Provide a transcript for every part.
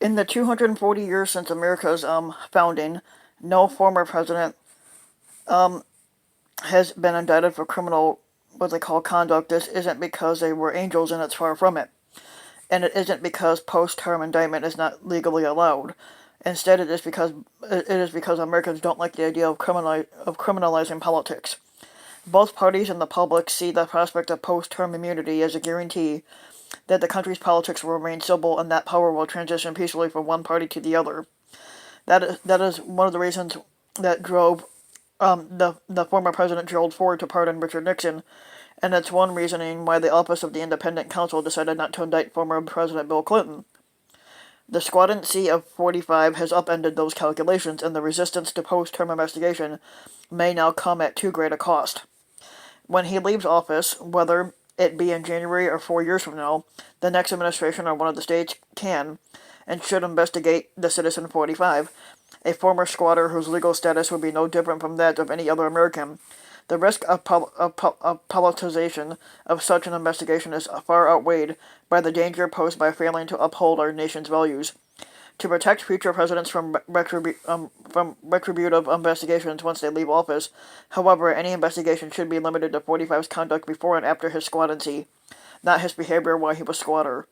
In the 240 years since America's founding, no former president has been indicted for criminal, what they call conduct. This isn't because they were angels, and it's far from it. And it isn't because post-term indictment is not legally allowed. Instead, it is because Americans don't like the idea of criminalizing politics. Both parties and the public see the prospect of post-term immunity as a guarantee that the country's politics will remain civil and that power will transition peacefully from one party to the other. That is one of the reasons that drove the former President Gerald Ford to pardon Richard Nixon, and that's one reasoning why the Office of the Independent Counsel decided not to indict former President Bill Clinton. The squadency of 45 has upended those calculations, and the resistance to post-term investigation may now come at too great a cost. When he leaves office, whether it be in January or 4 years from now, the next administration or one of the states can and should investigate the Citizen 45, a former squatter whose legal status would be no different from that of any other American. The risk of politicization of such an investigation is far outweighed by the danger posed by failing to uphold our nation's values. To protect future presidents from retributive investigations once they leave office, however, any investigation should be limited to 45's conduct before and after his squattancy, not his behavior while he was squatter.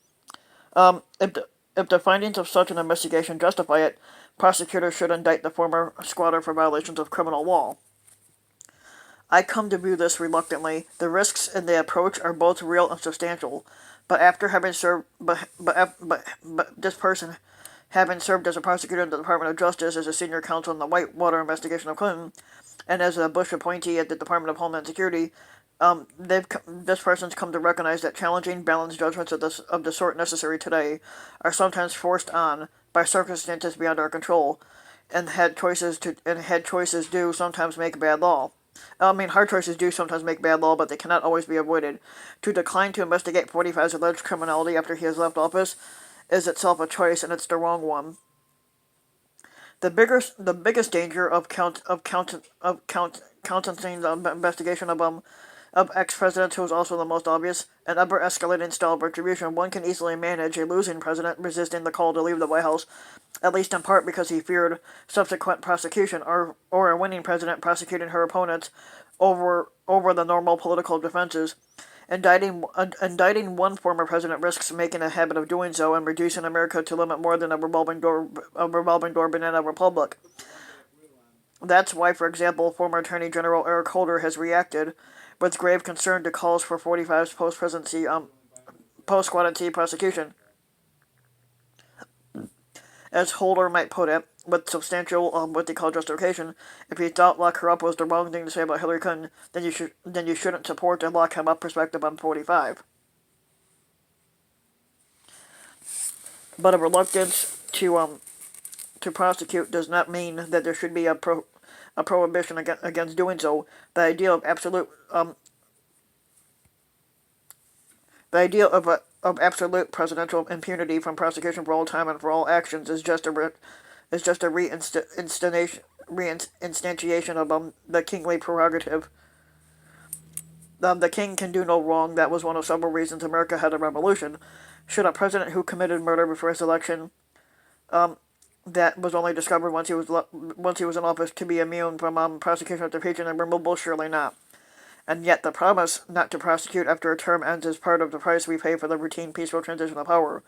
If the findings of such an investigation justify it, prosecutors should indict the former squatter for violations of criminal law. I come to view this reluctantly. The risks in the approach are both real and substantial, but after having served, but this person, having served as a prosecutor in the Department of Justice, as a senior counsel in the Whitewater investigation of Clinton, and as a Bush appointee at the Department of Homeland Security, this person's come to recognize that challenging, balanced judgments of the sort necessary today are sometimes forced on by circumstances beyond our control, and had choices do sometimes make bad law. Hard choices do sometimes make bad law, but they cannot always be avoided. To decline to investigate 45's alleged criminality after he has left office is itself a choice, and it's the wrong one. The biggest danger of countenancing the investigation of ex-presidents, who is also the most obvious, an ever-escalating style of retribution. One can easily manage a losing president resisting the call to leave the White House, at least in part because he feared subsequent prosecution, or a winning president prosecuting her opponents over the normal political defenses. Indicting one former president risks making a habit of doing so and reducing America to limit more than a revolving door banana republic. That's why, for example, former Attorney General Eric Holder has reacted with grave concern to calls for 45's post-squadancy prosecution. As Holder might put it, with substantial, what they call justification, if you thought lock her up was the wrong thing to say about Hillary Clinton, then you shouldn't support the lock him up perspective on 45. But a reluctance to prosecute does not mean that there should be a prohibition against doing so. The idea of absolute the idea of absolute presidential impunity from prosecution for all time and for all actions is just a reinstantiation of the kingly prerogative. The king can do no wrong. That was one of several reasons America had a revolution. Should a president who committed murder before his election, that was only discovered once he was in office, to be immune from prosecution after impeachment and removal? Surely not. And yet the promise not to prosecute after a term ends is part of the price we pay for the routine peaceful transition of power.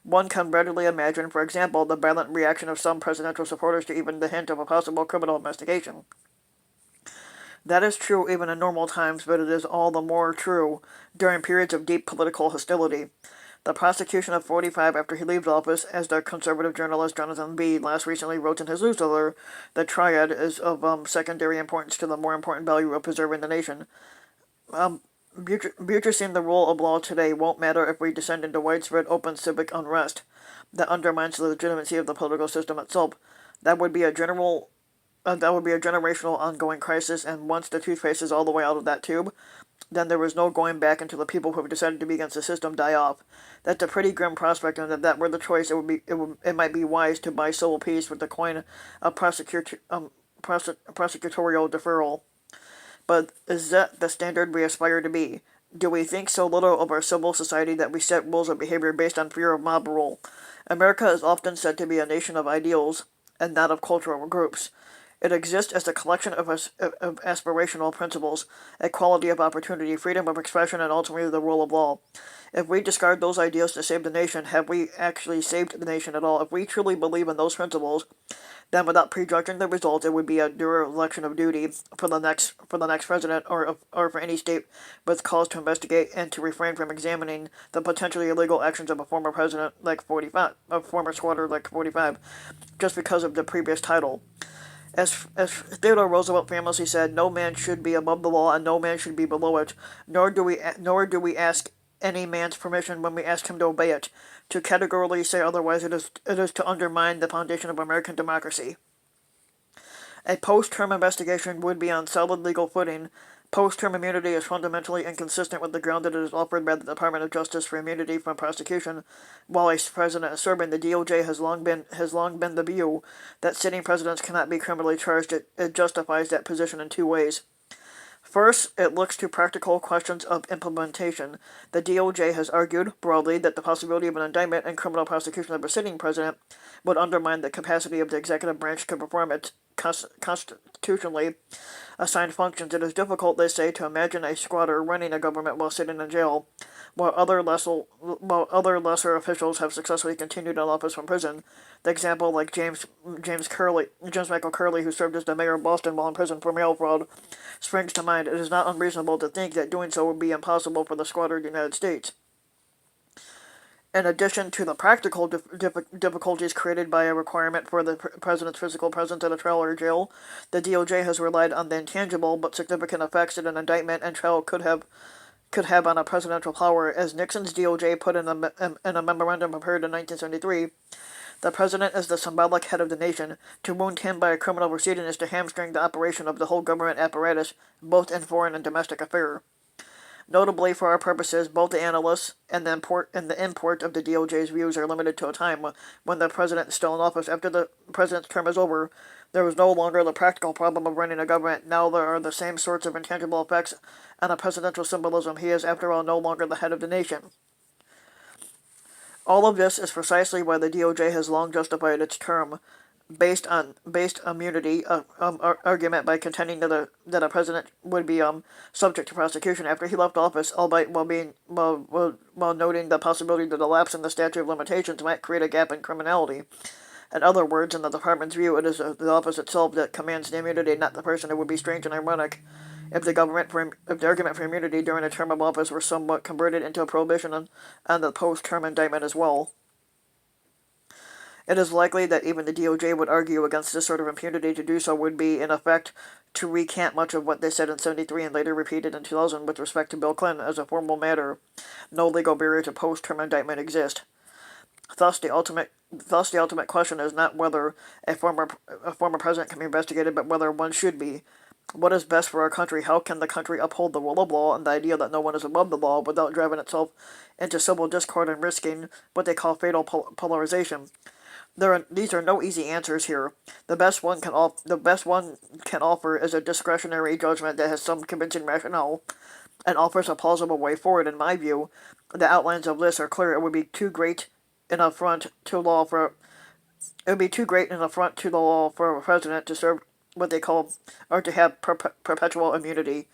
One can readily imagine, for example, the violent reaction of some presidential supporters to even the hint of a possible criminal investigation. That is true even in normal times, but it is all the more true during periods of deep political hostility. The prosecution of 45 after he leaves office, as the conservative journalist Jonathan Bee last recently wrote in his newsletter, the triad is of secondary importance to the more important value of preserving the nation. Buttressing the rule of law today won't matter if we descend into widespread open civic unrest that undermines the legitimacy of the political system itself. That would be a general that would be a generational ongoing crisis, and once the toothpaste is all the way out of that tube, then there is no going back until the people who have decided to be against the system die off. That's a pretty grim prospect, and if that were the choice, it might be wise to buy civil peace with the coin of prosecutorial deferral. But is that the standard we aspire to be? Do we think so little of our civil society that we set rules of behavior based on fear of mob rule? America is often said to be a nation of ideals and not of cultural groups. It exists as a collection of aspirational principles, equality of opportunity, freedom of expression, and ultimately the rule of law. If we discard those ideals to save the nation, have we actually saved the nation at all? If we truly believe in those principles, then without prejudging the results, it would be a dereliction of duty for the next president or for any state with cause to investigate and to refrain from examining the potentially illegal actions of a former president like 45, a former squatter like 45, just because of the previous title. As Theodore Roosevelt famously said, no man should be above the law and no man should be below it, nor do we ask any man's permission when we ask him to obey it. To categorically say otherwise, it is to undermine the foundation of American democracy. A post-term investigation would be on solid legal footing. Post-term immunity is fundamentally inconsistent with the ground that it is offered by the Department of Justice for immunity from prosecution. While a president is serving, the DOJ has long been the view that sitting presidents cannot be criminally charged. It justifies that position in two ways. First, it looks to practical questions of implementation. The DOJ has argued, broadly, that the possibility of an indictment and criminal prosecution of a sitting president would undermine the capacity of the executive branch to perform its constitutionally assigned functions. It is difficult, they say, to imagine a squatter running a government while sitting in jail, while other lesser officials have successfully continued in office from prison. The example, like James Michael Curley, who served as the mayor of Boston while in prison for mail fraud, springs to mind. It is not unreasonable to think that doing so would be impossible for the squatter of the United States. In addition to the practical difficulties created by a requirement for the president's physical presence at a trial or jail, the DOJ has relied on the intangible but significant effects that an indictment and trial could have on a presidential power. As Nixon's DOJ put in a memorandum prepared in 1973, the president is the symbolic head of the nation. To wound him by a criminal proceeding is to hamstring the operation of the whole government apparatus, both in foreign and domestic affairs. Notably, for our purposes, both the analysts and the import of the DOJ's views are limited to a time when the president is still in office. After the president's term is over, there was no longer the practical problem of running a government. Now there are the same sorts of intangible effects on a presidential symbolism. He is, after all, no longer the head of the nation. All of this is precisely why the DOJ has long justified its term based immunity argument by contending that a president would be subject to prosecution after he left office, albeit while noting the possibility that a lapse in the statute of limitations might create a gap in criminality. In other words, in the department's view, it is the office itself that commands the immunity, not the person. It would be strange and ironic if the argument for immunity during a term of office were somewhat converted into a prohibition on the post-term indictment as well. It is likely that even the DOJ would argue against this sort of impunity. To do so would be, in effect, to recant much of what they said in 1973 and later repeated in 2000 with respect to Bill Clinton. As a formal matter, no legal barrier to post-term indictment exists. Thus, the ultimate question is not whether a former president can be investigated, but whether one should be. What is best for our country? How can the country uphold the rule of law and the idea that no one is above the law without driving itself into civil discord and risking what they call fatal polarization? These are no easy answers here. The best one can offer is a discretionary judgment that has some convincing rationale and offers a plausible way forward. In my view, the outlines of this are clear. It would be too great an affront to law for a president to serve what they call or to have perpetual immunity.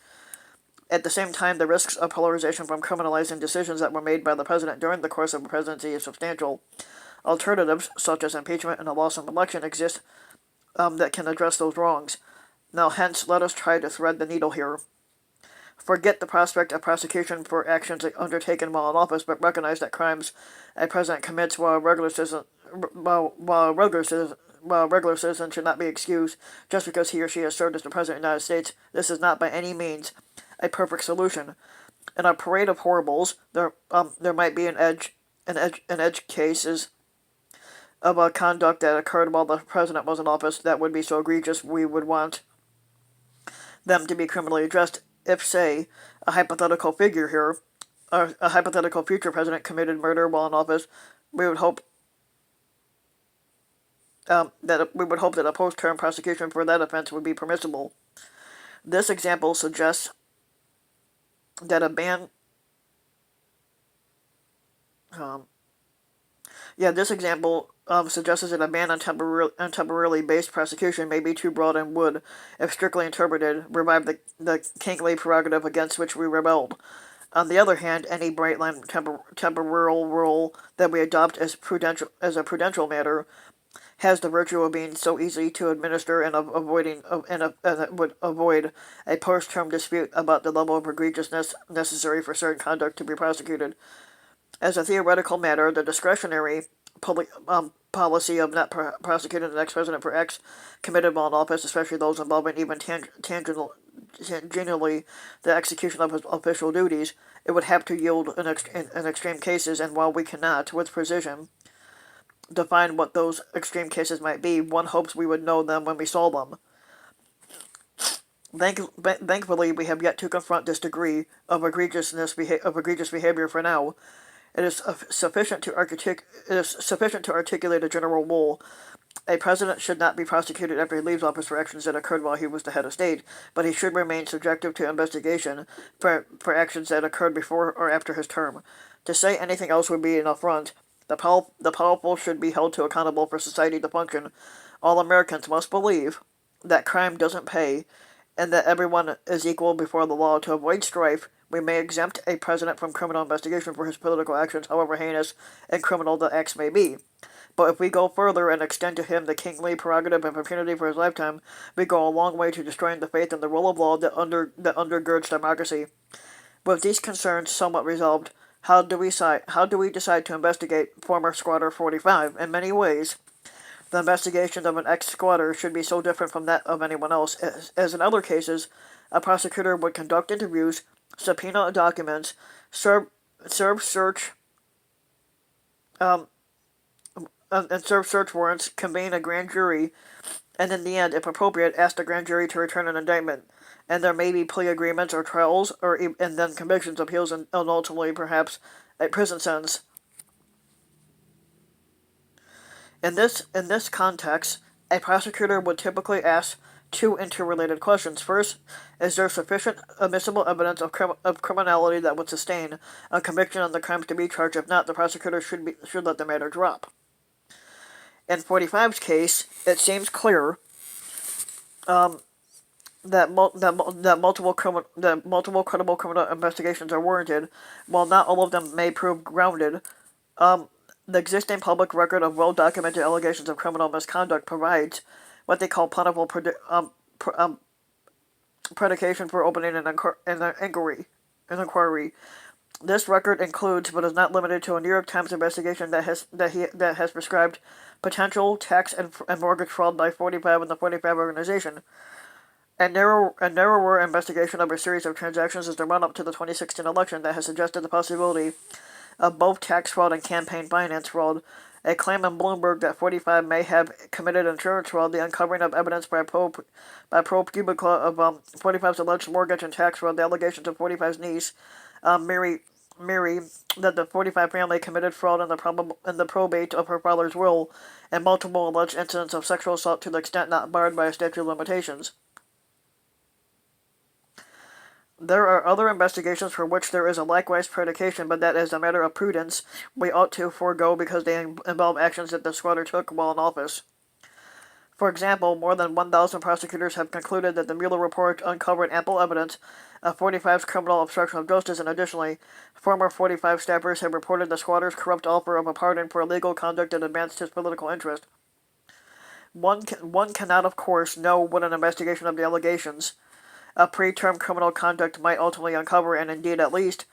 At the same time, the risks of polarization from criminalizing decisions that were made by the president during the course of a presidency is substantial. Alternatives, such as impeachment and a loss of election, exist that can address those wrongs. Now, hence, let us try to thread the needle here. Forget the prospect of prosecution for actions undertaken while in office, but recognize that crimes a president commits while a regular citizen should not be excused just because he or she has served as the president of the United States. This is not by any means a perfect solution. In a parade of horribles, there might be an edge cases of a conduct that occurred while the president was in office that would be so egregious we would want them to be criminally addressed. If, say, a hypothetical future president committed murder while in office, we would hope that a post-term prosecution for that offense would be permissible. This example suggests that a ban Um, yeah, this example suggests that a ban on temporarily based prosecution may be too broad and would, if strictly interpreted, revive the kingly prerogative against which we rebelled. On the other hand, any bright line temporal rule that we adopt as a prudential matter has the virtue of being so easy to administer and of avoiding and would avoid a post-term dispute about the level of egregiousness necessary for certain conduct to be prosecuted. As a theoretical matter, the discretionary policy of not prosecuting the next president for acts committed while in office, especially those involving even tangentially the execution of his official duties, it would have to yield in extreme cases, and while we cannot, with precision, define what those extreme cases might be, one hopes we would know them when we saw them. Thankfully, we have yet to confront this degree of egregious behavior for now. It is sufficient to articulate a general rule. A president should not be prosecuted after he leaves office for actions that occurred while he was the head of state, but he should remain subjected to investigation for actions that occurred before or after his term. To say anything else would be an affront. The powerful should be held to accountable for society to function. All Americans must believe that crime doesn't pay and that everyone is equal before the law. To avoid strife, we may exempt a president from criminal investigation for his political actions, however heinous and criminal the acts may be. But if we go further and extend to him the kingly prerogative of impunity for his lifetime, we go a long way to destroying the faith in the rule of law that undergirds democracy. With these concerns somewhat resolved, how do we decide to investigate former Squatter 45? In many ways, the investigation of an ex-squatter should be so different from that of anyone else, as in other cases, a prosecutor would conduct interviews, subpoena documents, serve search um, and serve search warrants, convene a grand jury, and in the end, if appropriate, ask the grand jury to return an indictment. And there may be plea agreements or trials, and then convictions, appeals, and ultimately perhaps a prison sentence. In this context, a prosecutor would typically ask two interrelated questions. First, is there sufficient admissible evidence of criminality that would sustain a conviction on the crimes to be charged? If not, the prosecutor should let the matter drop. In 45's case, it seems clear that multiple credible criminal investigations are warranted, while not all of them may prove grounded. The existing public record of well-documented allegations of criminal misconduct provides what they call plentiful predication for opening an inquiry. This record includes, but is not limited to, a New York Times investigation that has prescribed potential tax and mortgage fraud by 45 and the 45 organization. A narrower investigation of a series of transactions as the run-up to the 2016 election that has suggested the possibility of both tax fraud and campaign finance fraud. A claim in Bloomberg that 45 may have committed insurance fraud, the uncovering of evidence by ProPublica of 45's alleged mortgage and tax fraud, the allegations of 45's niece, Mary, that the 45 family committed fraud in the probate of her father's will, and multiple alleged incidents of sexual assault to the extent not barred by a statute of limitations. There are other investigations for which there is a likewise predication, but that as a matter of prudence, we ought to forego because they involve actions that the squatter took while in office. For example, more than 1,000 prosecutors have concluded that the Mueller report uncovered ample evidence of 45's criminal obstruction of justice, and additionally, former 45 staffers have reported the squatter's corrupt offer of a pardon for illegal conduct that advanced his political interest. One cannot, of course, know what an investigation of the allegations of pre-term criminal conduct might ultimately uncover, and indeed at least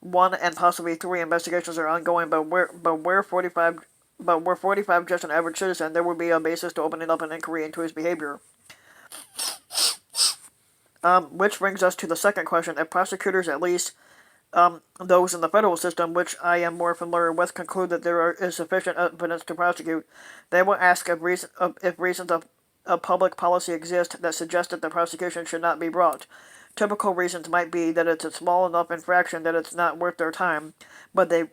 one and possibly three investigations are ongoing, but where 45 just an average citizen, there would be a basis to opening up an inquiry into his behavior. Which brings us to the second question. If prosecutors, at least those in the federal system, which I am more familiar with, conclude that there is sufficient evidence to prosecute, they will ask if reasons of public policy exist that suggest that the prosecution should not be brought. Typical reasons might be that it's a small enough infraction that it's not worth their time, but they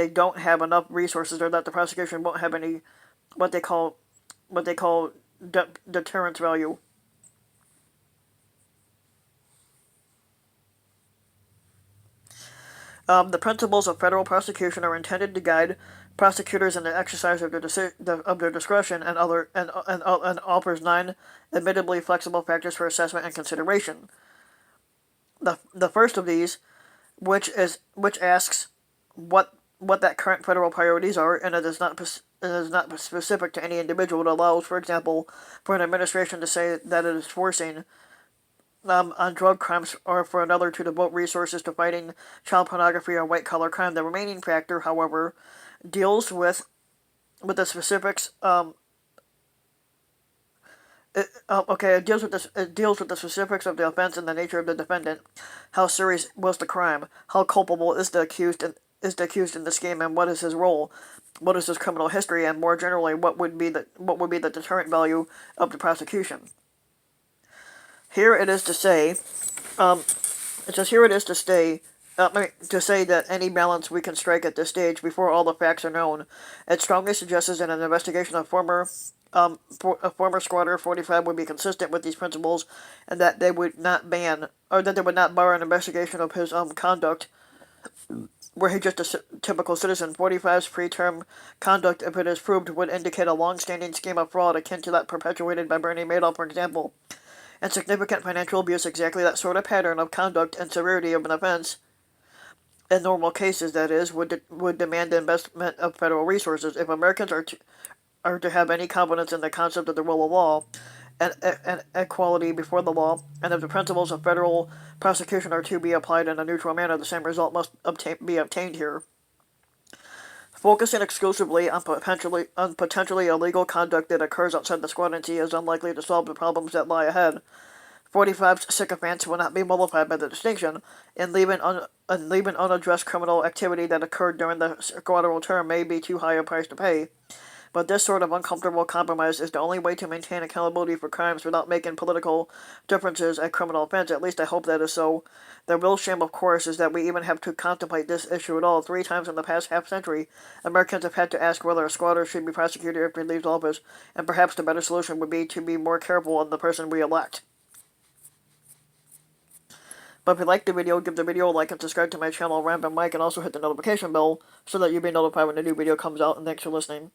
don't have enough resources, or that the prosecution won't have any what they call deterrence value. The principles of federal prosecution are intended to guide prosecutors in the exercise of their discretion and offers 9 admittedly flexible factors for assessment and consideration. The first of these, which asks what that current federal priorities are, and it is not specific to any individual. It allows, for example, for an administration to say that it is forcing on drug crimes, or for another to devote resources to fighting child pornography or white collar crime. The remaining factor, however, deals with the specifics. It deals with the specifics of the offense and the nature of the defendant. How serious was the crime? How culpable is the accused? Is the accused in the scheme, and what is his role? What is his criminal history, and more generally, what would be the deterrent value of the prosecution? Here it is to say, it says here it is to say. To say that any balance we can strike at this stage before all the facts are known, it strongly suggests that an investigation of a former Squatter 45 would be consistent with these principles, and that they would not that they would not bar an investigation of his conduct were he just a typical citizen. 45's preterm conduct, if it is proved, would indicate a long-standing scheme of fraud akin to that perpetuated by Bernie Madoff, for example, and significant financial abuse, exactly that sort of pattern of conduct and severity of an offense. In normal cases, that is, would demand the investment of federal resources. If Americans are to have any confidence in the concept of the rule of law and equality before the law, and if the principles of federal prosecution are to be applied in a neutral manner, the same result must be obtained here. Focusing exclusively on potentially illegal conduct that occurs outside the squad entity is unlikely to solve the problems that lie ahead. 45's sycophants will not be mollified by the distinction, and leaving unaddressed criminal activity that occurred during the squattral term may be too high a price to pay. But this sort of uncomfortable compromise is the only way to maintain accountability for crimes without making political differences a criminal offense. At least I hope that is so. The real shame, of course, is that we even have to contemplate this issue at all. 3 times in the past half-century, Americans have had to ask whether a squatter should be prosecuted after he leaves office, and perhaps the better solution would be to be more careful on the person we elect. But if you liked the video, give the video a like and subscribe to my channel, Rambin Mike, and also hit the notification bell so that you'll be notified when a new video comes out, and thanks for listening.